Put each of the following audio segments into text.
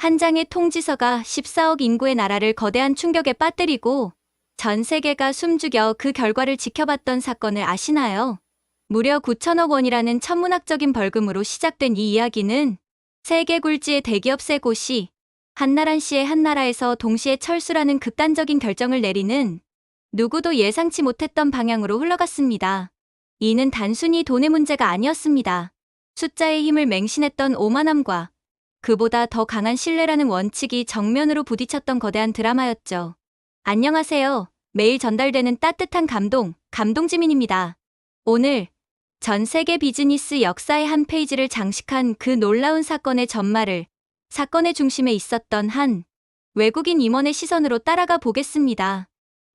한 장의 통지서가 14억 인구의 나라를 거대한 충격에 빠뜨리고 전 세계가 숨죽여 그 결과를 지켜봤던 사건을 아시나요? 무려 9천억 원이라는 천문학적인 벌금으로 시작된 이 이야기는 세계 굴지의 대기업 세 곳이 한나란 씨의 한나라에서 동시에 철수라는 극단적인 결정을 내리는 누구도 예상치 못했던 방향으로 흘러갔습니다. 이는 단순히 돈의 문제가 아니었습니다. 숫자의 힘을 맹신했던 오만함과 그보다 더 강한 신뢰라는 원칙이 정면으로 부딪혔던 거대한 드라마였죠. 안녕하세요. 매일 전달되는 따뜻한 감동지민입니다. 오늘 전 세계 비즈니스 역사의 한 페이지를 장식한 그 놀라운 사건의 전말을 사건의 중심에 있었던 한 외국인 임원의 시선으로 따라가 보겠습니다.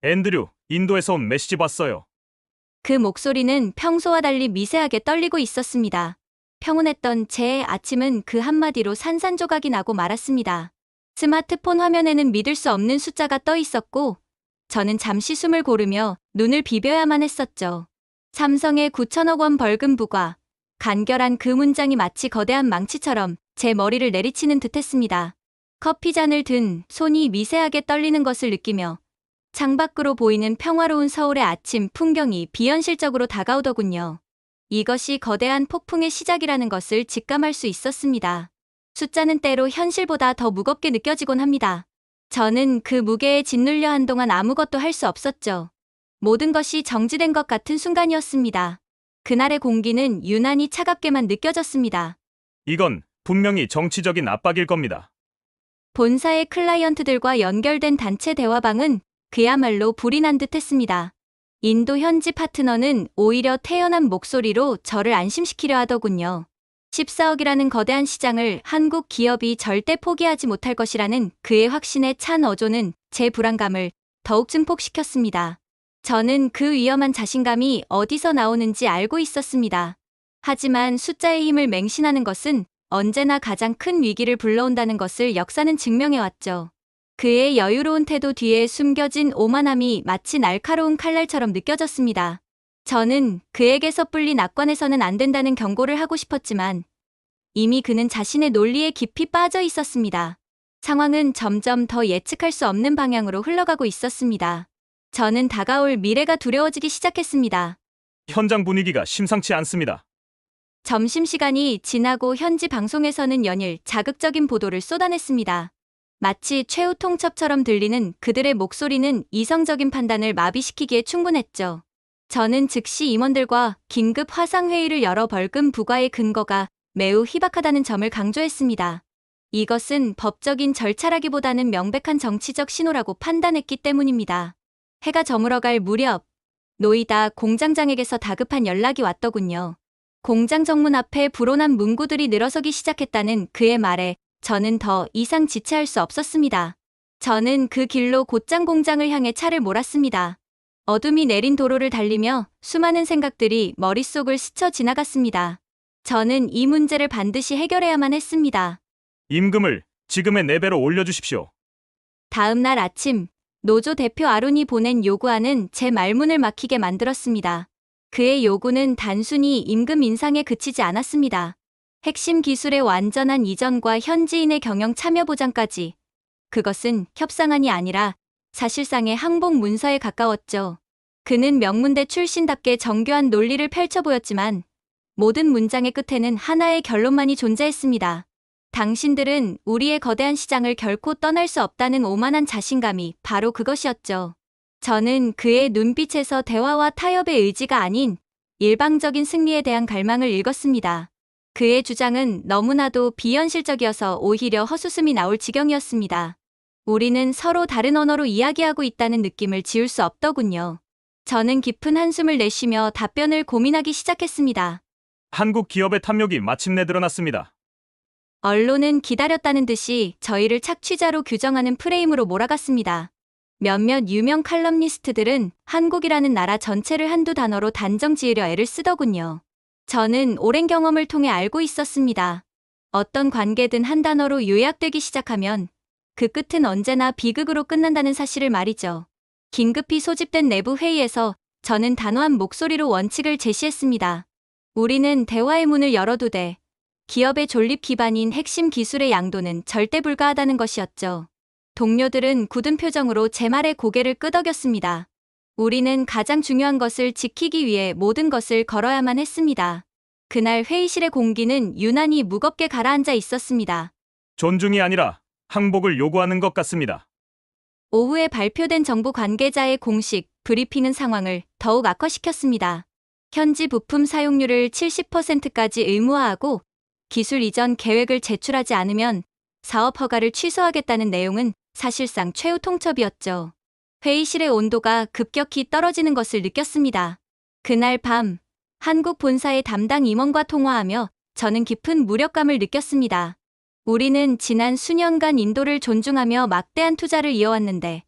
앤드류, 인도에서 온 메시지 봤어요. 그 목소리는 평소와 달리 미세하게 떨리고 있었습니다. 평온했던 제 아침은 그 한마디로 산산조각이 나고 말았습니다. 스마트폰 화면에는 믿을 수 없는 숫자가 떠 있었고 저는 잠시 숨을 고르며 눈을 비벼야만 했었죠. 삼성의 9천억 원 벌금 부과. 간결한 그 문장이 마치 거대한 망치처럼 제 머리를 내리치는 듯했습니다. 커피잔을 든 손이 미세하게 떨리는 것을 느끼며 창밖으로 보이는 평화로운 서울의 아침 풍경이 비현실적으로 다가오더군요. 이것이 거대한 폭풍의 시작이라는 것을 직감할 수 있었습니다. 숫자는 때로 현실보다 더 무겁게 느껴지곤 합니다. 저는 그 무게에 짓눌려 한동안 아무것도 할 수 없었죠. 모든 것이 정지된 것 같은 순간이었습니다. 그날의 공기는 유난히 차갑게만 느껴졌습니다. 이건 분명히 정치적인 압박일 겁니다. 본사의 클라이언트들과 연결된 단체 대화방은 그야말로 불이 난 듯했습니다. 인도 현지 파트너는 오히려 태연한 목소리로 저를 안심시키려 하더군요. 14억이라는 거대한 시장을 한국 기업이 절대 포기하지 못할 것이라는 그의 확신에 찬 어조는 제 불안감을 더욱 증폭시켰습니다. 저는 그 위험한 자신감이 어디서 나오는지 알고 있었습니다. 하지만 숫자의 힘을 맹신하는 것은 언제나 가장 큰 위기를 불러온다는 것을 역사는 증명해왔죠. 그의 여유로운 태도 뒤에 숨겨진 오만함이 마치 날카로운 칼날처럼 느껴졌습니다. 저는 그에게서 뿔린 악관에서는 안 된다는 경고를 하고 싶었지만 이미 그는 자신의 논리에 깊이 빠져 있었습니다. 상황은 점점 더 예측할 수 없는 방향으로 흘러가고 있었습니다. 저는 다가올 미래가 두려워지기 시작했습니다. 현장 분위기가 심상치 않습니다. 점심시간이 지나고 현지 방송에서는 연일 자극적인 보도를 쏟아냈습니다. 마치 최후 통첩처럼 들리는 그들의 목소리는 이성적인 판단을 마비시키기에 충분했죠. 저는 즉시 임원들과 긴급 화상회의를 열어 벌금 부과의 근거가 매우 희박하다는 점을 강조했습니다. 이것은 법적인 절차라기보다는 명백한 정치적 신호라고 판단했기 때문입니다. 해가 저물어갈 무렵 노이다 공장장에게서 다급한 연락이 왔더군요. 공장 정문 앞에 불온한 문구들이 늘어서기 시작했다는 그의 말에 저는 더 이상 지체할 수 없었습니다. 저는 그 길로 곧장 공장을 향해 차를 몰았습니다. 어둠이 내린 도로를 달리며 수많은 생각들이 머릿속을 스쳐 지나갔습니다. 저는 이 문제를 반드시 해결해야만 했습니다. 임금을 지금의 4배로 올려주십시오. 다음 날 아침, 노조 대표 아론이 보낸 요구안은 제 말문을 막히게 만들었습니다. 그의 요구는 단순히 임금 인상에 그치지 않았습니다. 핵심 기술의 완전한 이전과 현지인의 경영 참여 보장까지. 그것은 협상안이 아니라 사실상의 항복 문서에 가까웠죠. 그는 명문대 출신답게 정교한 논리를 펼쳐 보였지만 모든 문장의 끝에는 하나의 결론만이 존재했습니다. 당신들은 우리의 거대한 시장을 결코 떠날 수 없다는 오만한 자신감이 바로 그것이었죠. 저는 그의 눈빛에서 대화와 타협의 의지가 아닌 일방적인 승리에 대한 갈망을 읽었습니다. 그의 주장은 너무나도 비현실적이어서 오히려 헛웃음이 나올 지경이었습니다. 우리는 서로 다른 언어로 이야기하고 있다는 느낌을 지울 수 없더군요. 저는 깊은 한숨을 내쉬며 답변을 고민하기 시작했습니다. 한국 기업의 탐욕이 마침내 드러났습니다. 언론은 기다렸다는 듯이 저희를 착취자로 규정하는 프레임으로 몰아갔습니다. 몇몇 유명 칼럼니스트들은 한국이라는 나라 전체를 한두 단어로 단정 지으려 애를 쓰더군요. 저는 오랜 경험을 통해 알고 있었습니다. 어떤 관계든 한 단어로 요약되기 시작하면 그 끝은 언제나 비극으로 끝난다는 사실을 말이죠. 긴급히 소집된 내부 회의에서 저는 단호한 목소리로 원칙을 제시했습니다. 우리는 대화의 문을 열어두되 기업의 존립 기반인 핵심 기술의 양도는 절대 불가하다는 것이었죠. 동료들은 굳은 표정으로 제 말에 고개를 끄덕였습니다. 우리는 가장 중요한 것을 지키기 위해 모든 것을 걸어야만 했습니다. 그날 회의실의 공기는 유난히 무겁게 가라앉아 있었습니다. 존중이 아니라 항복을 요구하는 것 같습니다. 오후에 발표된 정부 관계자의 공식 브리핑은 상황을 더욱 악화시켰습니다. 현지 부품 사용률을 70%까지 의무화하고 기술 이전 계획을 제출하지 않으면 사업 허가를 취소하겠다는 내용은 사실상 최후 통첩이었죠. 회의실의 온도가 급격히 떨어지는 것을 느꼈습니다. 그날 밤 한국 본사의 담당 임원과 통화하며 저는 깊은 무력감을 느꼈습니다. 우리는 지난 수년간 인도를 존중하며 막대한 투자를 이어왔는데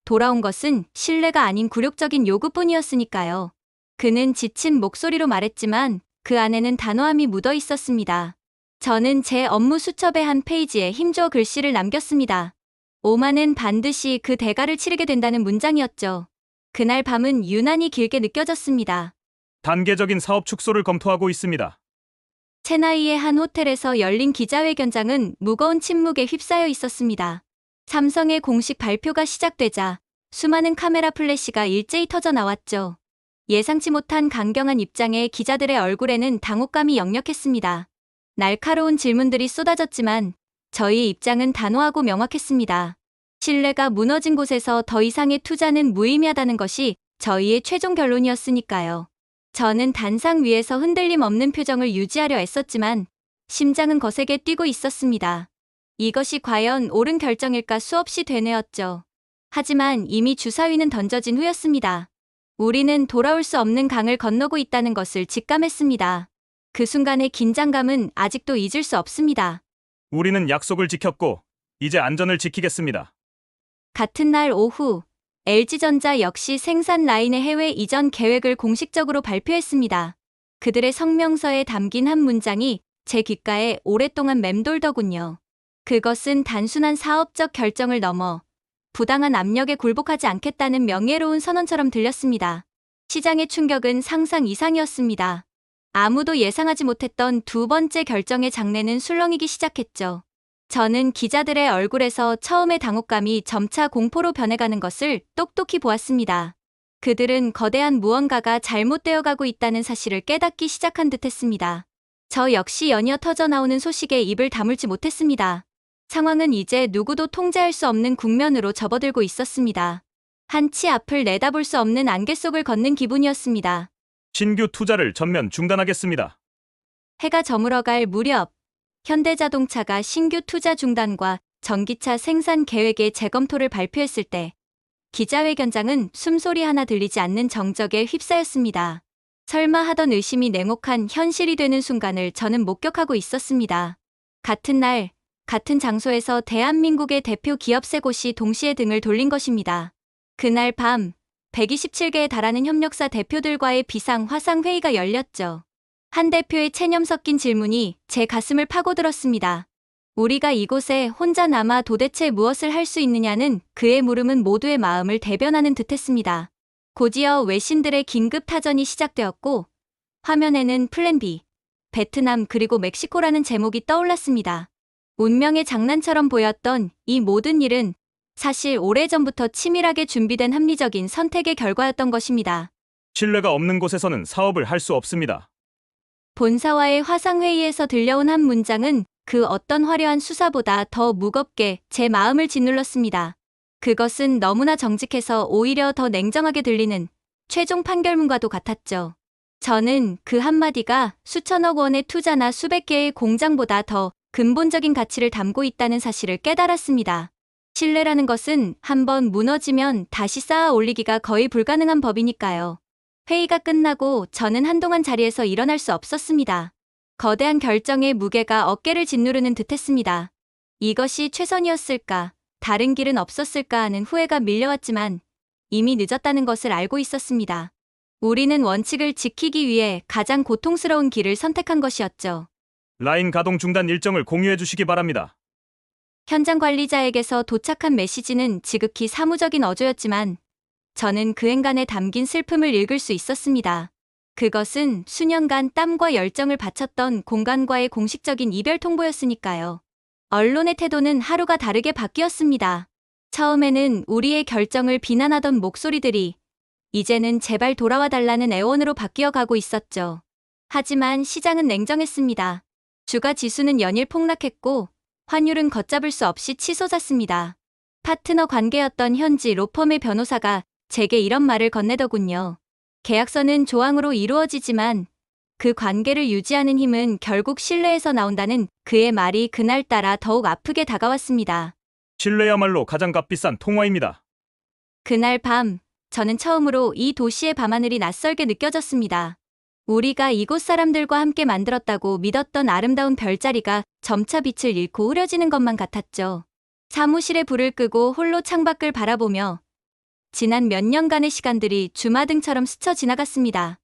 돌아온 것은 신뢰가 아닌 굴욕적인 요구뿐이었으니까요. 그는 지친 목소리로 말했지만 그 안에는 단호함이 묻어 있었습니다. 저는 제 업무 수첩의 한 페이지에 힘줘 글씨를 남겼습니다. 오만은 반드시 그 대가를 치르게 된다는 문장이었죠. 그날 밤은 유난히 길게 느껴졌습니다. 단계적인 사업 축소를 검토하고 있습니다. 체나이의 한 호텔에서 열린 기자회견장은 무거운 침묵에 휩싸여 있었습니다. 삼성의 공식 발표가 시작되자 수많은 카메라 플래시가 일제히 터져 나왔죠. 예상치 못한 강경한 입장에 기자들의 얼굴에는 당혹감이 역력했습니다. 날카로운 질문들이 쏟아졌지만 저희의 입장은 단호하고 명확했습니다. 신뢰가 무너진 곳에서 더 이상의 투자는 무의미하다는 것이 저희의 최종 결론이었으니까요. 저는 단상 위에서 흔들림 없는 표정을 유지하려 애썼지만 심장은 거세게 뛰고 있었습니다. 이것이 과연 옳은 결정일까 수없이 되뇌었죠. 하지만 이미 주사위는 던져진 후였습니다. 우리는 돌아올 수 없는 강을 건너고 있다는 것을 직감했습니다. 그 순간의 긴장감은 아직도 잊을 수 없습니다. 우리는 약속을 지켰고 이제 안전을 지키겠습니다. 같은 날 오후 LG전자 역시 생산 라인의 해외 이전 계획을 공식적으로 발표했습니다. 그들의 성명서에 담긴 한 문장이 제 귓가에 오랫동안 맴돌더군요. 그것은 단순한 사업적 결정을 넘어 부당한 압력에 굴복하지 않겠다는 명예로운 선언처럼 들렸습니다. 시장의 충격은 상상 이상이었습니다. 아무도 예상하지 못했던 두 번째 결정의 장내는 술렁이기 시작했죠. 저는 기자들의 얼굴에서 처음의 당혹감이 점차 공포로 변해가는 것을 똑똑히 보았습니다. 그들은 거대한 무언가가 잘못되어 가고 있다는 사실을 깨닫기 시작한 듯했습니다. 저 역시 연이어 터져나오는 소식에 입을 다물지 못했습니다. 상황은 이제 누구도 통제할 수 없는 국면으로 접어들고 있었습니다. 한치 앞을 내다볼 수 없는 안개 속을 걷는 기분이었습니다. 신규 투자를 전면 중단하겠습니다. 해가 저물어갈 무렵 현대자동차가 신규 투자 중단과 전기차 생산 계획의 재검토를 발표했을 때 기자회견장은 숨소리 하나 들리지 않는 정적에 휩싸였습니다. 설마 하던 의심이 냉혹한 현실이 되는 순간을 저는 목격하고 있었습니다. 같은 날, 같은 장소에서 대한민국의 대표 기업 세 곳이 동시에 등을 돌린 것입니다. 그날 밤 127개에 달하는 협력사 대표들과의 비상 화상 회의가 열렸죠. 한 대표의 체념 섞인 질문이 제 가슴을 파고들었습니다. 우리가 이곳에 혼자 남아 도대체 무엇을 할 수 있느냐는 그의 물음은 모두의 마음을 대변하는 듯했습니다. 곧이어 외신들의 긴급 타전이 시작되었고 화면에는 플랜 B, 베트남 그리고 멕시코라는 제목이 떠올랐습니다. 운명의 장난처럼 보였던 이 모든 일은 사실 오래전부터 치밀하게 준비된 합리적인 선택의 결과였던 것입니다. 신뢰가 없는 곳에서는 사업을 할 수 없습니다. 본사와의 화상회의에서 들려온 한 문장은 그 어떤 화려한 수사보다 더 무겁게 제 마음을 짓눌렀습니다. 그것은 너무나 정직해서 오히려 더 냉정하게 들리는 최종 판결문과도 같았죠. 저는 그 한마디가 수천억 원의 투자나 수백 개의 공장보다 더 근본적인 가치를 담고 있다는 사실을 깨달았습니다. 신뢰라는 것은 한번 무너지면 다시 쌓아 올리기가 거의 불가능한 법이니까요. 회의가 끝나고 저는 한동안 자리에서 일어날 수 없었습니다. 거대한 결정의 무게가 어깨를 짓누르는 듯했습니다. 이것이 최선이었을까, 다른 길은 없었을까 하는 후회가 밀려왔지만 이미 늦었다는 것을 알고 있었습니다. 우리는 원칙을 지키기 위해 가장 고통스러운 길을 선택한 것이었죠. 라인 가동 중단 일정을 공유해 주시기 바랍니다. 현장 관리자에게서 도착한 메시지는 지극히 사무적인 어조였지만 저는 그 행간에 담긴 슬픔을 읽을 수 있었습니다. 그것은 수년간 땀과 열정을 바쳤던 공간과의 공식적인 이별 통보였으니까요. 언론의 태도는 하루가 다르게 바뀌었습니다. 처음에는 우리의 결정을 비난하던 목소리들이 이제는 제발 돌아와 달라는 애원으로 바뀌어 가고 있었죠. 하지만 시장은 냉정했습니다. 주가 지수는 연일 폭락했고 환율은 걷잡을 수 없이 치솟았습니다. 파트너 관계였던 현지 로펌의 변호사가 제게 이런 말을 건네더군요. 계약서는 조항으로 이루어지지만 그 관계를 유지하는 힘은 결국 신뢰에서 나온다는 그의 말이 그날따라 더욱 아프게 다가왔습니다. 신뢰야말로 가장 값비싼 통화입니다. 그날 밤, 저는 처음으로 이 도시의 밤하늘이 낯설게 느껴졌습니다. 우리가 이곳 사람들과 함께 만들었다고 믿었던 아름다운 별자리가 점차 빛을 잃고 흐려지는 것만 같았죠. 사무실에 불을 끄고 홀로 창밖을 바라보며 지난 몇 년간의 시간들이 주마등처럼 스쳐 지나갔습니다.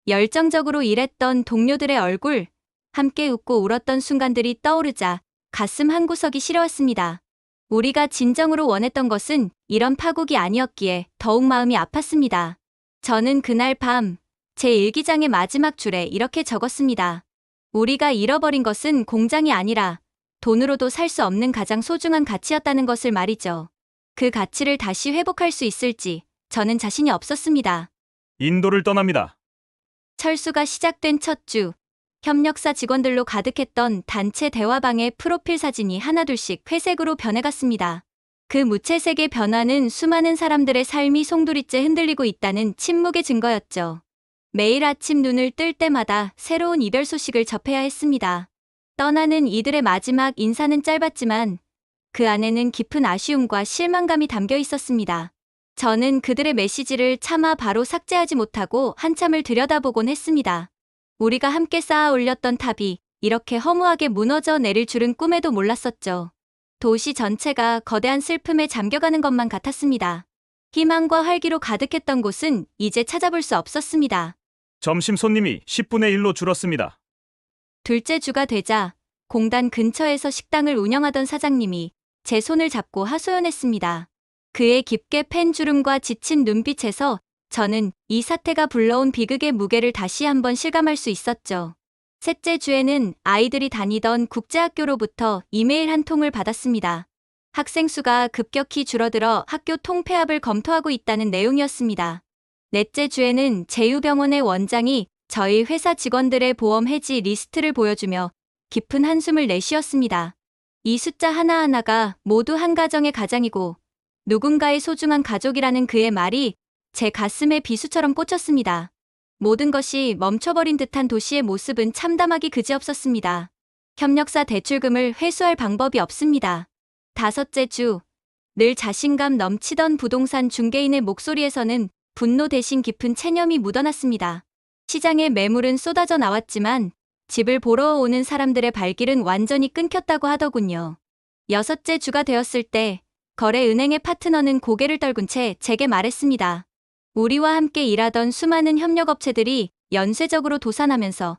열정적으로 일했던 동료들의 얼굴, 함께 웃고 울었던 순간들이 떠오르자 가슴 한구석이 시려왔습니다. 우리가 진정으로 원했던 것은 이런 파국이 아니었기에 더욱 마음이 아팠습니다. 저는 그날 밤 제 일기장의 마지막 줄에 이렇게 적었습니다. 우리가 잃어버린 것은 공장이 아니라 돈으로도 살 수 없는 가장 소중한 가치였다는 것을 말이죠. 그 가치를 다시 회복할 수 있을지 저는 자신이 없었습니다. 인도를 떠납니다. 철수가 시작된 첫 주, 협력사 직원들로 가득했던 단체 대화방의 프로필 사진이 하나둘씩 회색으로 변해갔습니다. 그 무채색의 변화는 수많은 사람들의 삶이 송두리째 흔들리고 있다는 침묵의 증거였죠. 매일 아침 눈을 뜰 때마다 새로운 이별 소식을 접해야 했습니다. 떠나는 이들의 마지막 인사는 짧았지만 그 안에는 깊은 아쉬움과 실망감이 담겨 있었습니다. 저는 그들의 메시지를 차마 바로 삭제하지 못하고 한참을 들여다보곤 했습니다. 우리가 함께 쌓아 올렸던 탑이 이렇게 허무하게 무너져 내릴 줄은 꿈에도 몰랐었죠. 도시 전체가 거대한 슬픔에 잠겨가는 것만 같았습니다. 희망과 활기로 가득했던 곳은 이제 찾아볼 수 없었습니다. 점심 손님이 10분의 1로 줄었습니다. 둘째 주가 되자 공단 근처에서 식당을 운영하던 사장님이 제 손을 잡고 하소연했습니다. 그의 깊게 팬 주름과 지친 눈빛에서 저는 이 사태가 불러온 비극의 무게를 다시 한번 실감할 수 있었죠. 셋째 주에는 아이들이 다니던 국제학교로부터 이메일 한 통을 받았습니다. 학생 수가 급격히 줄어들어 학교 통폐합을 검토하고 있다는 내용이었습니다. 넷째 주에는 제휴병원의 원장이 저희 회사 직원들의 보험 해지 리스트를 보여주며 깊은 한숨을 내쉬었습니다. 이 숫자 하나하나가 모두 한 가정의 가장이고 누군가의 소중한 가족이라는 그의 말이 제 가슴에 비수처럼 꽂혔습니다. 모든 것이 멈춰버린 듯한 도시의 모습은 참담하기 그지없었습니다. 협력사 대출금을 회수할 방법이 없습니다. 다섯째 주, 늘 자신감 넘치던 부동산 중개인의 목소리에서는 분노 대신 깊은 체념이 묻어났습니다. 시장에 매물은 쏟아져 나왔지만 집을 보러 오는 사람들의 발길은 완전히 끊겼다고 하더군요. 여섯째 주가 되었을 때 거래은행의 파트너는 고개를 떨군 채 제게 말했습니다. 우리와 함께 일하던 수많은 협력업체들이 연쇄적으로 도산하면서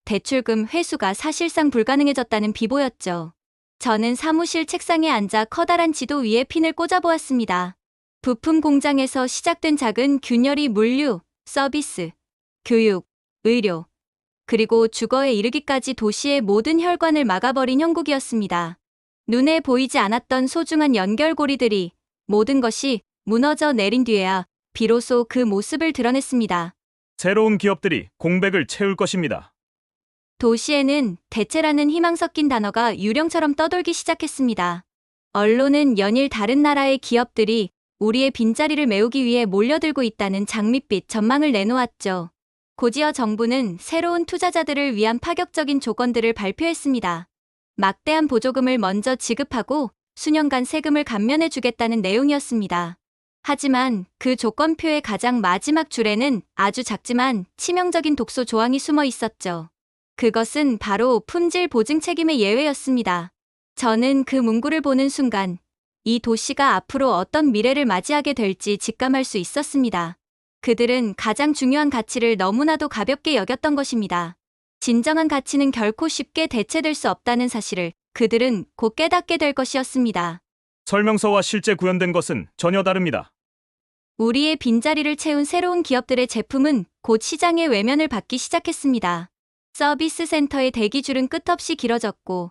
대출금 회수가 사실상 불가능해졌다는 비보였죠. 저는 사무실 책상에 앉아 커다란 지도 위에 핀을 꽂아보았습니다. 부품 공장에서 시작된 작은 균열이 물류, 서비스, 교육, 의료, 그리고 주거에 이르기까지 도시의 모든 혈관을 막아버린 형국이었습니다. 눈에 보이지 않았던 소중한 연결고리들이 모든 것이 무너져 내린 뒤에야 비로소 그 모습을 드러냈습니다. 새로운 기업들이 공백을 채울 것입니다. 도시에는 대체라는 희망 섞인 단어가 유령처럼 떠돌기 시작했습니다. 언론은 연일 다른 나라의 기업들이 우리의 빈자리를 메우기 위해 몰려들고 있다는 장밋빛 전망을 내놓았죠. 곧이어 정부는 새로운 투자자들을 위한 파격적인 조건들을 발표했습니다. 막대한 보조금을 먼저 지급하고 수년간 세금을 감면해주겠다는 내용이었습니다. 하지만 그 조건표의 가장 마지막 줄에는 아주 작지만 치명적인 독소 조항이 숨어 있었죠. 그것은 바로 품질 보증 책임의 예외였습니다. 저는 그 문구를 보는 순간 이 도시가 앞으로 어떤 미래를 맞이하게 될지 직감할 수 있었습니다. 그들은 가장 중요한 가치를 너무나도 가볍게 여겼던 것입니다. 진정한 가치는 결코 쉽게 대체될 수 없다는 사실을 그들은 곧 깨닫게 될 것이었습니다. 설명서와 실제 구현된 것은 전혀 다릅니다. 우리의 빈자리를 채운 새로운 기업들의 제품은 곧 시장의 외면을 받기 시작했습니다. 서비스 센터의 대기줄은 끝없이 길어졌고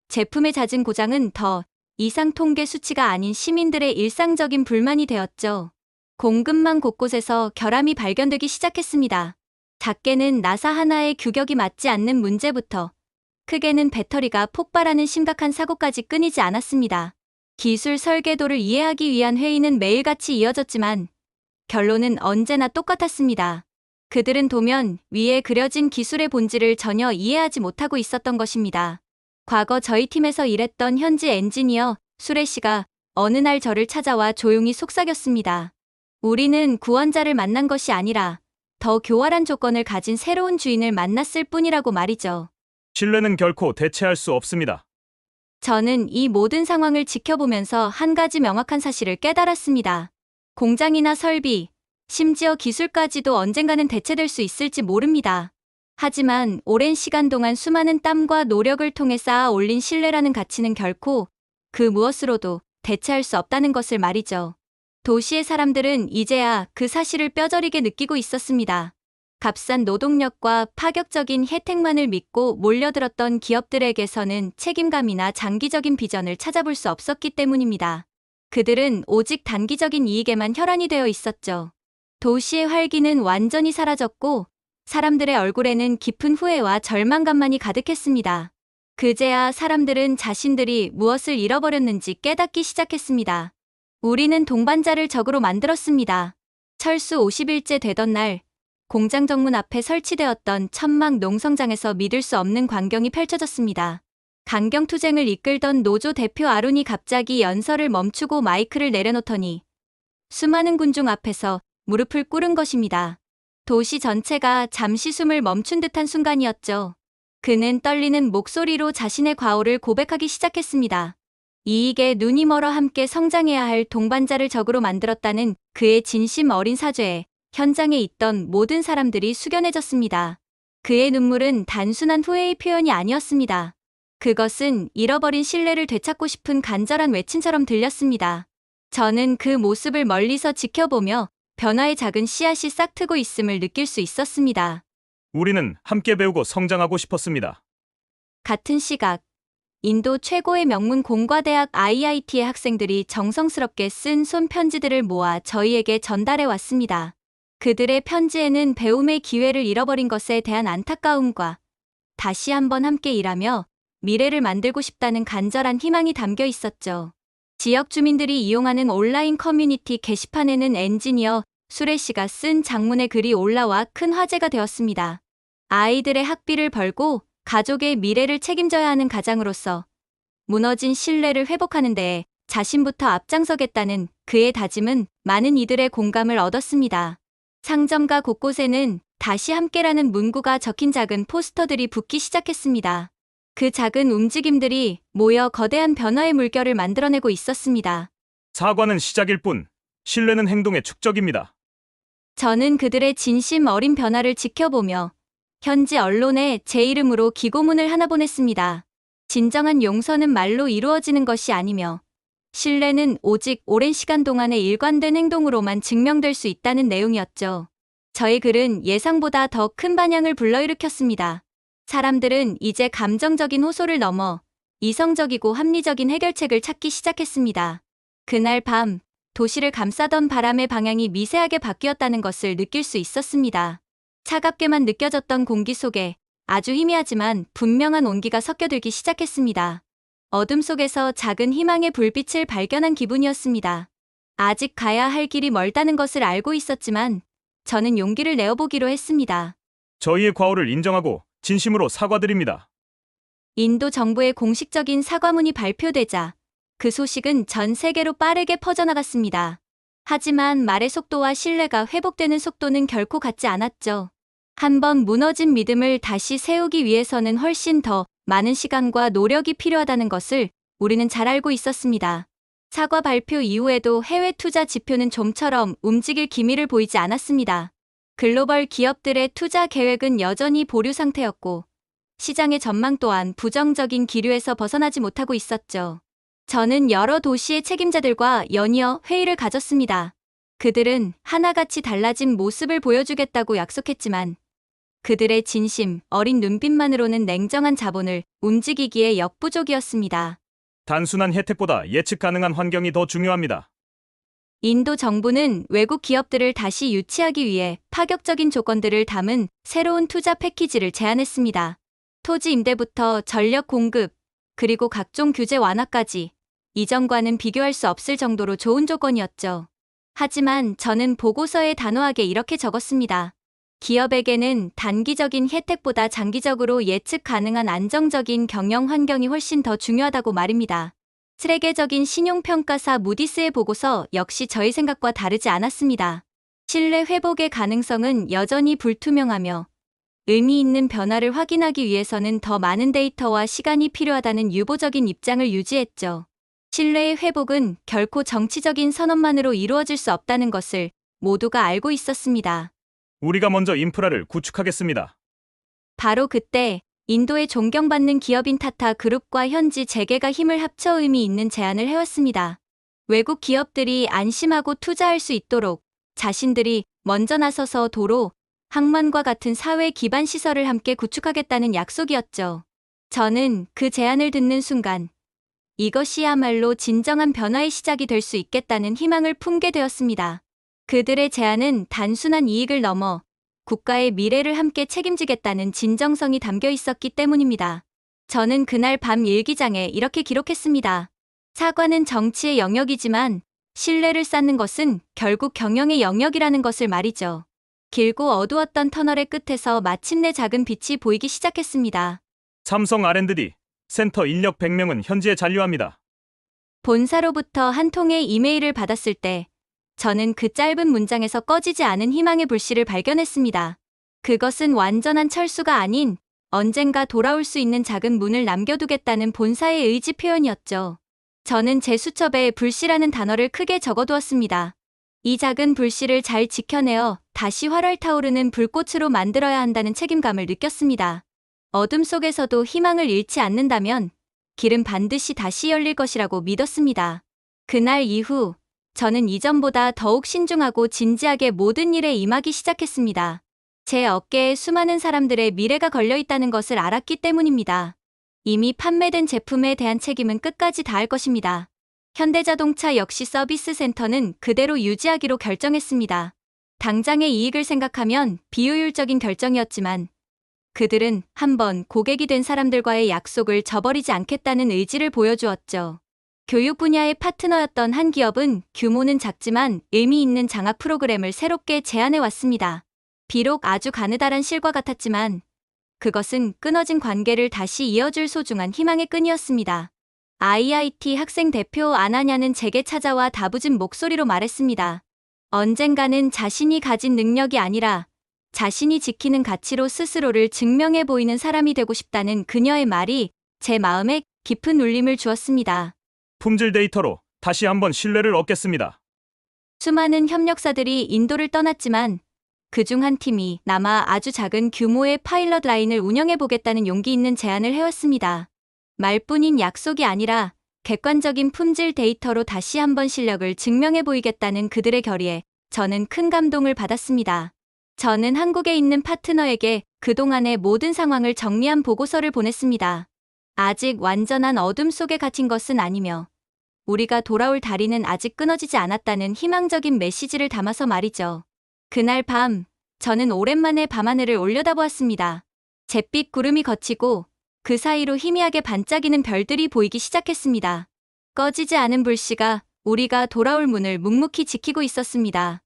제품의 잦은 고장은 더 이상 통계 수치가 아닌 시민들의 일상적인 불만이 되었죠. 공급망 곳곳에서 결함이 발견되기 시작했습니다. 작게는 나사 하나의 규격이 맞지 않는 문제부터 크게는 배터리가 폭발하는 심각한 사고까지 끊이지 않았습니다. 기술 설계도를 이해하기 위한 회의는 매일같이 이어졌지만 결론은 언제나 똑같았습니다. 그들은 도면 위에 그려진 기술의 본질을 전혀 이해하지 못하고 있었던 것입니다. 과거 저희 팀에서 일했던 현지 엔지니어 수레 씨가 어느 날 저를 찾아와 조용히 속삭였습니다. 우리는 구원자를 만난 것이 아니라 더 교활한 조건을 가진 새로운 주인을 만났을 뿐이라고 말이죠. 신뢰는 결코 대체할 수 없습니다. 저는 이 모든 상황을 지켜보면서 한 가지 명확한 사실을 깨달았습니다. 공장이나 설비, 심지어 기술까지도 언젠가는 대체될 수 있을지 모릅니다. 하지만 오랜 시간 동안 수많은 땀과 노력을 통해 쌓아 올린 신뢰라는 가치는 결코 그 무엇으로도 대체할 수 없다는 것을 말이죠. 도시의 사람들은 이제야 그 사실을 뼈저리게 느끼고 있었습니다. 값싼 노동력과 파격적인 혜택만을 믿고 몰려들었던 기업들에게서는 책임감이나 장기적인 비전을 찾아볼 수 없었기 때문입니다. 그들은 오직 단기적인 이익에만 혈안이 되어 있었죠. 도시의 활기는 완전히 사라졌고 사람들의 얼굴에는 깊은 후회와 절망감만이 가득했습니다. 그제야 사람들은 자신들이 무엇을 잃어버렸는지 깨닫기 시작했습니다. 우리는 동반자를 적으로 만들었습니다. 철수 50일째 되던 날, 공장 정문 앞에 설치되었던 천막 농성장에서 믿을 수 없는 광경이 펼쳐졌습니다. 강경투쟁을 이끌던 노조 대표 아룬이 갑자기 연설을 멈추고 마이크를 내려놓더니 수많은 군중 앞에서 무릎을 꿇은 것입니다. 도시 전체가 잠시 숨을 멈춘 듯한 순간이었죠. 그는 떨리는 목소리로 자신의 과오를 고백하기 시작했습니다. 이익에 눈이 멀어 함께 성장해야 할 동반자를 적으로 만들었다는 그의 진심 어린 사죄에 현장에 있던 모든 사람들이 숙연해졌습니다. 그의 눈물은 단순한 후회의 표현이 아니었습니다. 그것은 잃어버린 신뢰를 되찾고 싶은 간절한 외침처럼 들렸습니다. 저는 그 모습을 멀리서 지켜보며 변화의 작은 씨앗이 싹트고 있음을 느낄 수 있었습니다. 우리는 함께 배우고 성장하고 싶었습니다. 같은 시각, 인도 최고의 명문 공과대학 IIT의 학생들이 정성스럽게 쓴 손편지들을 모아 저희에게 전달해 왔습니다. 그들의 편지에는 배움의 기회를 잃어버린 것에 대한 안타까움과 다시 한번 함께 일하며 미래를 만들고 싶다는 간절한 희망이 담겨 있었죠. 지역 주민들이 이용하는 온라인 커뮤니티 게시판에는 엔지니어 수레 씨가 쓴 장문의 글이 올라와 큰 화제가 되었습니다. 아이들의 학비를 벌고 가족의 미래를 책임져야 하는 가장으로서 무너진 신뢰를 회복하는 데에 자신부터 앞장서겠다는 그의 다짐은 많은 이들의 공감을 얻었습니다. 상점가 곳곳에는 다시 함께라는 문구가 적힌 작은 포스터들이 붙기 시작했습니다. 그 작은 움직임들이 모여 거대한 변화의 물결을 만들어내고 있었습니다. 사과는 시작일 뿐, 신뢰는 행동의 축적입니다. 저는 그들의 진심 어린 변화를 지켜보며 현지 언론에 제 이름으로 기고문을 하나 보냈습니다. 진정한 용서는 말로 이루어지는 것이 아니며 신뢰는 오직 오랜 시간 동안의 일관된 행동으로만 증명될 수 있다는 내용이었죠. 저의 글은 예상보다 더 큰 반향을 불러일으켰습니다. 사람들은 이제 감정적인 호소를 넘어 이성적이고 합리적인 해결책을 찾기 시작했습니다. 그날 밤, 도시를 감싸던 바람의 방향이 미세하게 바뀌었다는 것을 느낄 수 있었습니다. 차갑게만 느껴졌던 공기 속에 아주 희미하지만 분명한 온기가 섞여들기 시작했습니다. 어둠 속에서 작은 희망의 불빛을 발견한 기분이었습니다. 아직 가야 할 길이 멀다는 것을 알고 있었지만 저는 용기를 내어보기로 했습니다. 저희의 과오를 인정하고 진심으로 사과드립니다. 인도 정부의 공식적인 사과문이 발표되자 그 소식은 전 세계로 빠르게 퍼져나갔습니다. 하지만 말의 속도와 신뢰가 회복되는 속도는 결코 같지 않았죠. 한번 무너진 믿음을 다시 세우기 위해서는 훨씬 더 많은 시간과 노력이 필요하다는 것을 우리는 잘 알고 있었습니다. 사과 발표 이후에도 해외 투자 지표는 좀처럼 움직일 기미를 보이지 않았습니다. 글로벌 기업들의 투자 계획은 여전히 보류 상태였고 시장의 전망 또한 부정적인 기류에서 벗어나지 못하고 있었죠. 저는 여러 도시의 책임자들과 연이어 회의를 가졌습니다. 그들은 하나같이 달라진 모습을 보여주겠다고 약속했지만 그들의 진심, 어린 눈빛만으로는 냉정한 자본을 움직이기에 역부족이었습니다. 단순한 혜택보다 예측 가능한 환경이 더 중요합니다. 인도 정부는 외국 기업들을 다시 유치하기 위해 파격적인 조건들을 담은 새로운 투자 패키지를 제안했습니다. 토지 임대부터 전력 공급, 그리고 각종 규제 완화까지 이전과는 비교할 수 없을 정도로 좋은 조건이었죠. 하지만 저는 보고서에 단호하게 이렇게 적었습니다. 기업에게는 단기적인 혜택보다 장기적으로 예측 가능한 안정적인 경영 환경이 훨씬 더 중요하다고 말입니다. 세계적인 신용평가사 무디스의 보고서 역시 저희 생각과 다르지 않았습니다. 신뢰 회복의 가능성은 여전히 불투명하며 의미 있는 변화를 확인하기 위해서는 더 많은 데이터와 시간이 필요하다는 유보적인 입장을 유지했죠. 신뢰의 회복은 결코 정치적인 선언만으로 이루어질 수 없다는 것을 모두가 알고 있었습니다. 우리가 먼저 인프라를 구축하겠습니다. 바로 그때 인도의 존경받는 기업인 타타 그룹과 현지 재계가 힘을 합쳐 의미 있는 제안을 해왔습니다. 외국 기업들이 안심하고 투자할 수 있도록 자신들이 먼저 나서서 도로, 항만과 같은 사회 기반 시설을 함께 구축하겠다는 약속이었죠. 저는 그 제안을 듣는 순간 이것이야말로 진정한 변화의 시작이 될 수 있겠다는 희망을 품게 되었습니다. 그들의 제안은 단순한 이익을 넘어 국가의 미래를 함께 책임지겠다는 진정성이 담겨 있었기 때문입니다. 저는 그날 밤 일기장에 이렇게 기록했습니다. 사과는 정치의 영역이지만 신뢰를 쌓는 것은 결국 경영의 영역이라는 것을 말이죠. 길고 어두웠던 터널의 끝에서 마침내 작은 빛이 보이기 시작했습니다. 삼성 R&D 센터 인력 100명은 현지에 잔류합니다. 본사로부터 한 통의 이메일을 받았을 때 저는 그 짧은 문장에서 꺼지지 않은 희망의 불씨를 발견했습니다. 그것은 완전한 철수가 아닌 언젠가 돌아올 수 있는 작은 문을 남겨두겠다는 본사의 의지 표현이었죠. 저는 제 수첩에 불씨라는 단어를 크게 적어두었습니다. 이 작은 불씨를 잘 지켜내어 다시 활활 타오르는 불꽃으로 만들어야 한다는 책임감을 느꼈습니다. 어둠 속에서도 희망을 잃지 않는다면 길은 반드시 다시 열릴 것이라고 믿었습니다. 그날 이후 저는 이전보다 더욱 신중하고 진지하게 모든 일에 임하기 시작했습니다. 제 어깨에 수많은 사람들의 미래가 걸려 있다는 것을 알았기 때문입니다. 이미 판매된 제품에 대한 책임은 끝까지 다할 것입니다. 현대자동차 역시 서비스 센터는 그대로 유지하기로 결정했습니다. 당장의 이익을 생각하면 비효율적인 결정이었지만 그들은 한번 고객이 된 사람들과의 약속을 저버리지 않겠다는 의지를 보여주었죠. 교육 분야의 파트너였던 한 기업은 규모는 작지만 의미 있는 장학 프로그램을 새롭게 제안해 왔습니다. 비록 아주 가느다란 실과 같았지만 그것은 끊어진 관계를 다시 이어줄 소중한 희망의 끈이었습니다. IIT 학생 대표 아나냐는 제게 찾아와 다부진 목소리로 말했습니다. 언젠가는 자신이 가진 능력이 아니라 자신이 지키는 가치로 스스로를 증명해 보이는 사람이 되고 싶다는 그녀의 말이 제 마음에 깊은 울림을 주었습니다. 품질 데이터로 다시 한번 신뢰를 얻겠습니다. 수많은 협력사들이 인도를 떠났지만 그중 한 팀이 남아 아주 작은 규모의 파일럿 라인을 운영해 보겠다는 용기 있는 제안을 해왔습니다. 말뿐인 약속이 아니라 객관적인 품질 데이터로 다시 한번 실력을 증명해 보이겠다는 그들의 결의에 저는 큰 감동을 받았습니다. 저는 한국에 있는 파트너에게 그동안의 모든 상황을 정리한 보고서를 보냈습니다. 아직 완전한 어둠 속에 갇힌 것은 아니며 우리가 돌아올 다리는 아직 끊어지지 않았다는 희망적인 메시지를 담아서 말이죠. 그날 밤, 저는 오랜만에 밤하늘을 올려다보았습니다. 잿빛 구름이 걷히고 그 사이로 희미하게 반짝이는 별들이 보이기 시작했습니다. 꺼지지 않은 불씨가 우리가 돌아올 문을 묵묵히 지키고 있었습니다.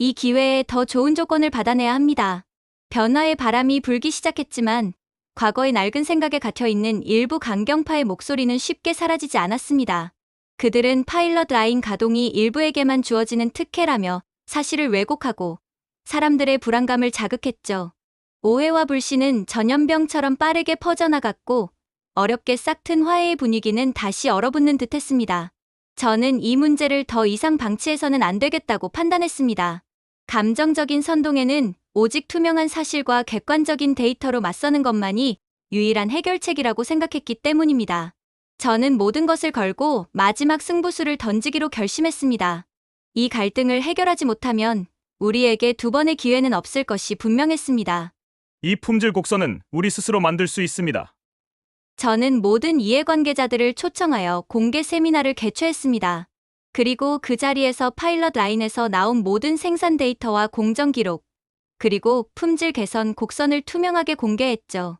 이 기회에 더 좋은 조건을 받아내야 합니다. 변화의 바람이 불기 시작했지만 과거의 낡은 생각에 갇혀있는 일부 강경파의 목소리는 쉽게 사라지지 않았습니다. 그들은 파일럿 라인 가동이 일부에게만 주어지는 특혜라며 사실을 왜곡하고 사람들의 불안감을 자극했죠. 오해와 불신은 전염병처럼 빠르게 퍼져나갔고 어렵게 싹튼 화해의 분위기는 다시 얼어붙는 듯했습니다. 저는 이 문제를 더 이상 방치해서는 안 되겠다고 판단했습니다. 감정적인 선동에는 오직 투명한 사실과 객관적인 데이터로 맞서는 것만이 유일한 해결책이라고 생각했기 때문입니다. 저는 모든 것을 걸고 마지막 승부수를 던지기로 결심했습니다. 이 갈등을 해결하지 못하면 우리에게 두 번의 기회는 없을 것이 분명했습니다. 이 품질 곡선은 우리 스스로 만들 수 있습니다. 저는 모든 이해관계자들을 초청하여 공개 세미나를 개최했습니다. 그리고 그 자리에서 파일럿 라인에서 나온 모든 생산 데이터와 공정 기록, 그리고 품질 개선 곡선을 투명하게 공개했죠.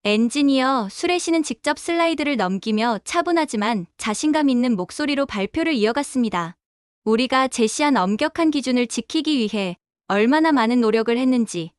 엔지니어 수레 씨는 직접 슬라이드를 넘기며 차분하지만 자신감 있는 목소리로 발표를 이어갔습니다. 우리가 제시한 엄격한 기준을 지키기 위해 얼마나 많은 노력을 했는지,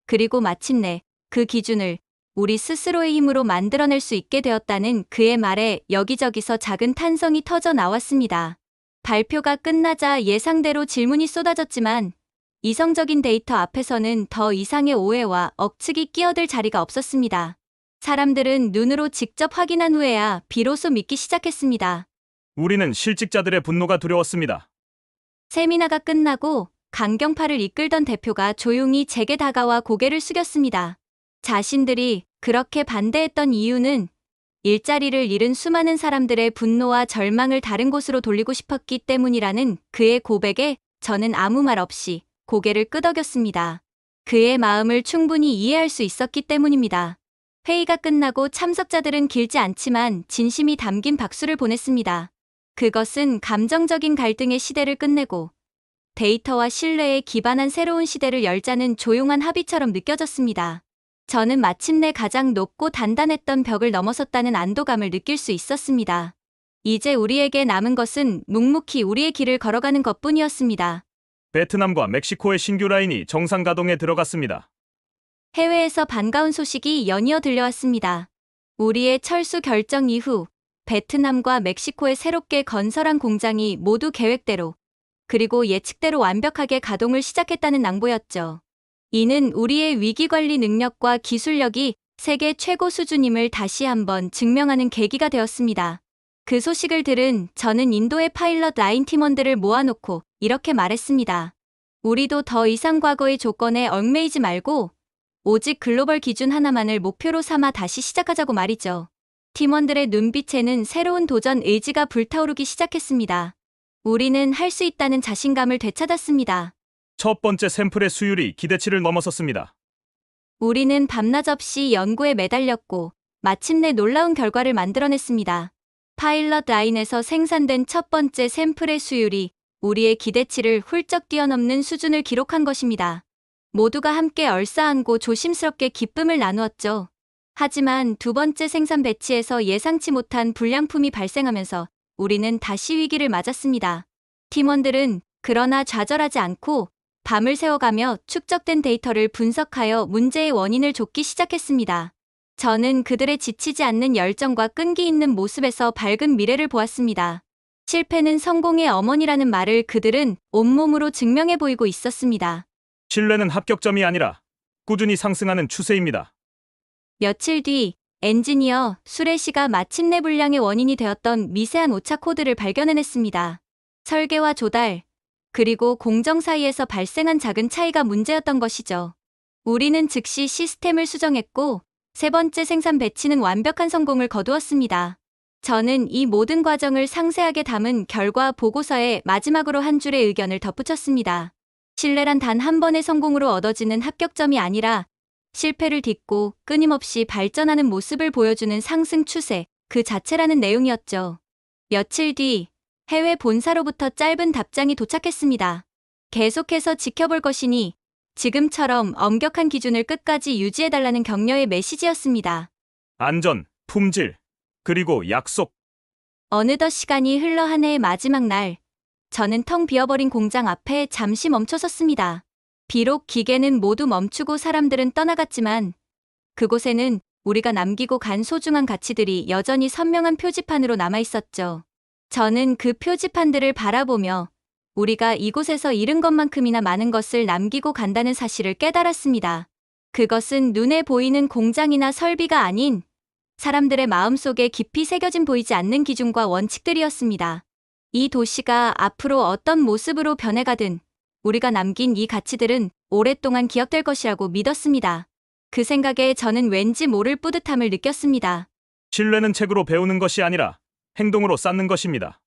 그리고 마침내 그 기준을 우리 스스로의 힘으로 만들어낼 수 있게 되었다는 그의 말에 여기저기서 작은 탄성이 터져 나왔습니다. 발표가 끝나자 예상대로 질문이 쏟아졌지만 이성적인 데이터 앞에서는 더 이상의 오해와 억측이 끼어들 자리가 없었습니다. 사람들은 눈으로 직접 확인한 후에야 비로소 믿기 시작했습니다. 우리는 실직자들의 분노가 두려웠습니다. 세미나가 끝나고 강경파를 이끌던 대표가 조용히 제게 다가와 고개를 숙였습니다. 자신들이 그렇게 반대했던 이유는 일자리를 잃은 수많은 사람들의 분노와 절망을 다른 곳으로 돌리고 싶었기 때문이라는 그의 고백에 저는 아무 말 없이 고개를 끄덕였습니다. 그의 마음을 충분히 이해할 수 있었기 때문입니다. 회의가 끝나고 참석자들은 길지 않지만 진심이 담긴 박수를 보냈습니다. 그것은 감정적인 갈등의 시대를 끝내고 데이터와 신뢰에 기반한 새로운 시대를 열자는 조용한 합의처럼 느껴졌습니다. 저는 마침내 가장 높고 단단했던 벽을 넘어섰다는 안도감을 느낄 수 있었습니다. 이제 우리에게 남은 것은 묵묵히 우리의 길을 걸어가는 것뿐이었습니다. 베트남과 멕시코의 신규 라인이 정상 가동에 들어갔습니다. 해외에서 반가운 소식이 연이어 들려왔습니다. 우리의 철수 결정 이후 베트남과 멕시코의 새롭게 건설한 공장이 모두 계획대로 그리고 예측대로 완벽하게 가동을 시작했다는 낭보였죠. 이는 우리의 위기관리 능력과 기술력이 세계 최고 수준임을 다시 한번 증명하는 계기가 되었습니다. 그 소식을 들은 저는 인도의 파일럿 라인 팀원들을 모아놓고 이렇게 말했습니다. 우리도 더 이상 과거의 조건에 얽매이지 말고 오직 글로벌 기준 하나만을 목표로 삼아 다시 시작하자고 말이죠. 팀원들의 눈빛에는 새로운 도전 의지가 불타오르기 시작했습니다. 우리는 할 수 있다는 자신감을 되찾았습니다. 첫 번째 샘플의 수율이 기대치를 넘어섰습니다. 우리는 밤낮 없이 연구에 매달렸고 마침내 놀라운 결과를 만들어냈습니다. 파일럿 라인에서 생산된 첫 번째 샘플의 수율이 우리의 기대치를 훌쩍 뛰어넘는 수준을 기록한 것입니다. 모두가 함께 얼싸안고 조심스럽게 기쁨을 나누었죠. 하지만 두 번째 생산 배치에서 예상치 못한 불량품이 발생하면서 우리는 다시 위기를 맞았습니다. 팀원들은 그러나 좌절하지 않고 밤을 새워가며 축적된 데이터를 분석하여 문제의 원인을 좁기 시작했습니다. 저는 그들의 지치지 않는 열정과 끈기 있는 모습에서 밝은 미래를 보았습니다. 실패는 성공의 어머니라는 말을 그들은 온몸으로 증명해 보이고 있었습니다. 신뢰는 합격점이 아니라 꾸준히 상승하는 추세입니다. 며칠 뒤 엔지니어 수레 씨가 마침내 불량의 원인이 되었던 미세한 오차 코드를 발견해냈습니다. 설계와 조달, 그리고 공정 사이에서 발생한 작은 차이가 문제였던 것이죠. 우리는 즉시 시스템을 수정했고 세 번째 생산 배치는 완벽한 성공을 거두었습니다. 저는 이 모든 과정을 상세하게 담은 결과 보고서에 마지막으로 한 줄의 의견을 덧붙였습니다. 신뢰란 단 한 번의 성공으로 얻어지는 합격점이 아니라 실패를 딛고 끊임없이 발전하는 모습을 보여주는 상승 추세 그 자체라는 내용이었죠. 며칠 뒤 해외 본사로부터 짧은 답장이 도착했습니다. 계속해서 지켜볼 것이니 지금처럼 엄격한 기준을 끝까지 유지해달라는 격려의 메시지였습니다. 안전, 품질, 그리고 약속. 어느덧 시간이 흘러 한 해의 마지막 날, 저는 텅 비어버린 공장 앞에 잠시 멈춰섰습니다. 비록 기계는 모두 멈추고 사람들은 떠나갔지만 그곳에는 우리가 남기고 간 소중한 가치들이 여전히 선명한 표지판으로 남아있었죠. 저는 그 표지판들을 바라보며 우리가 이곳에서 잃은 것만큼이나 많은 것을 남기고 간다는 사실을 깨달았습니다. 그것은 눈에 보이는 공장이나 설비가 아닌 사람들의 마음속에 깊이 새겨진 보이지 않는 기준과 원칙들이었습니다. 이 도시가 앞으로 어떤 모습으로 변해가든 우리가 남긴 이 가치들은 오랫동안 기억될 것이라고 믿었습니다. 그 생각에 저는 왠지 모를 뿌듯함을 느꼈습니다. 신뢰는 책으로 배우는 것이 아니라 행동으로 쌓는 것입니다.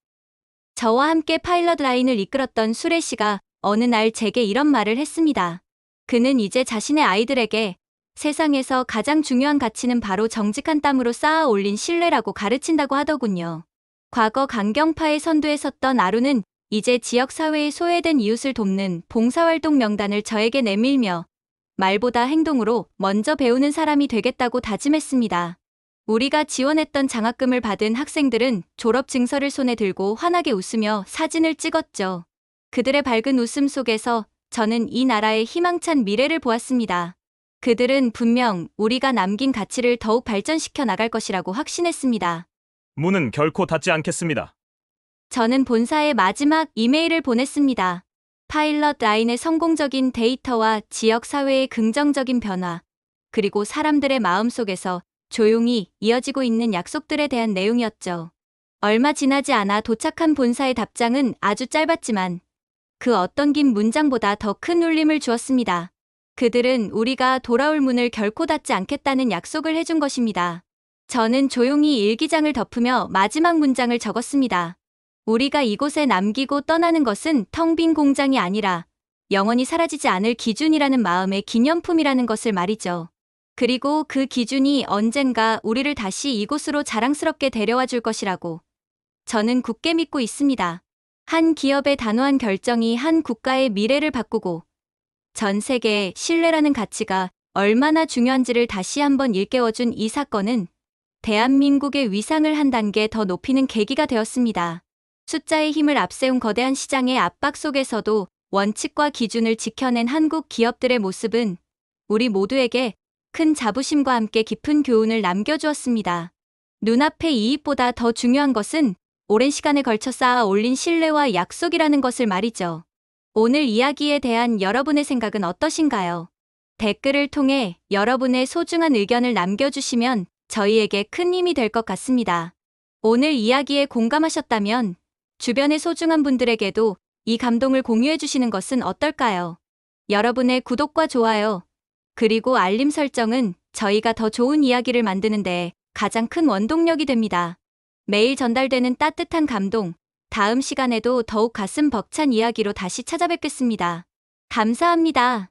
저와 함께 파일럿 라인을 이끌었던 수레 씨가 어느 날 제게 이런 말을 했습니다. 그는 이제 자신의 아이들에게 세상에서 가장 중요한 가치는 바로 정직한 땀으로 쌓아 올린 신뢰라고 가르친다고 하더군요. 과거 강경파의 선두에 섰던 아루는 이제 지역사회의 소외된 이웃을 돕는 봉사활동 명단을 저에게 내밀며 말보다 행동으로 먼저 배우는 사람이 되겠다고 다짐했습니다. 우리가 지원했던 장학금을 받은 학생들은 졸업 증서를 손에 들고 환하게 웃으며 사진을 찍었죠. 그들의 밝은 웃음 속에서 저는 이 나라의 희망찬 미래를 보았습니다. 그들은 분명 우리가 남긴 가치를 더욱 발전시켜 나갈 것이라고 확신했습니다. 문은 결코 닫지 않겠습니다. 저는 본사에 마지막 이메일을 보냈습니다. 파일럿 라인의 성공적인 데이터와 지역 사회의 긍정적인 변화, 그리고 사람들의 마음속에서 조용히 이어지고 있는 약속들에 대한 내용이었죠. 얼마 지나지 않아 도착한 본사의 답장은 아주 짧았지만 그 어떤 긴 문장보다 더 큰 울림을 주었습니다. 그들은 우리가 돌아올 문을 결코 닫지 않겠다는 약속을 해준 것입니다. 저는 조용히 일기장을 덮으며 마지막 문장을 적었습니다. 우리가 이곳에 남기고 떠나는 것은 텅 빈 공장이 아니라 영원히 사라지지 않을 기준이라는 마음의 기념품이라는 것을 말이죠. 그리고 그 기준이 언젠가 우리를 다시 이곳으로 자랑스럽게 데려와 줄 것이라고 저는 굳게 믿고 있습니다. 한 기업의 단호한 결정이 한 국가의 미래를 바꾸고 전 세계에 신뢰라는 가치가 얼마나 중요한지를 다시 한번 일깨워준 이 사건은 대한민국의 위상을 한 단계 더 높이는 계기가 되었습니다. 숫자의 힘을 앞세운 거대한 시장의 압박 속에서도 원칙과 기준을 지켜낸 한국 기업들의 모습은 우리 모두에게 큰 자부심과 함께 깊은 교훈을 남겨주었습니다. 눈앞의 이익보다 더 중요한 것은 오랜 시간에 걸쳐 쌓아 올린 신뢰와 약속이라는 것을 말이죠. 오늘 이야기에 대한 여러분의 생각은 어떠신가요? 댓글을 통해 여러분의 소중한 의견을 남겨주시면 저희에게 큰 힘이 될 것 같습니다. 오늘 이야기에 공감하셨다면 주변의 소중한 분들에게도 이 감동을 공유해 주시는 것은 어떨까요? 여러분의 구독과 좋아요, 그리고 알림 설정은 저희가 더 좋은 이야기를 만드는 데 가장 큰 원동력이 됩니다. 매일 전달되는 따뜻한 감동, 다음 시간에도 더욱 가슴 벅찬 이야기로 다시 찾아뵙겠습니다. 감사합니다.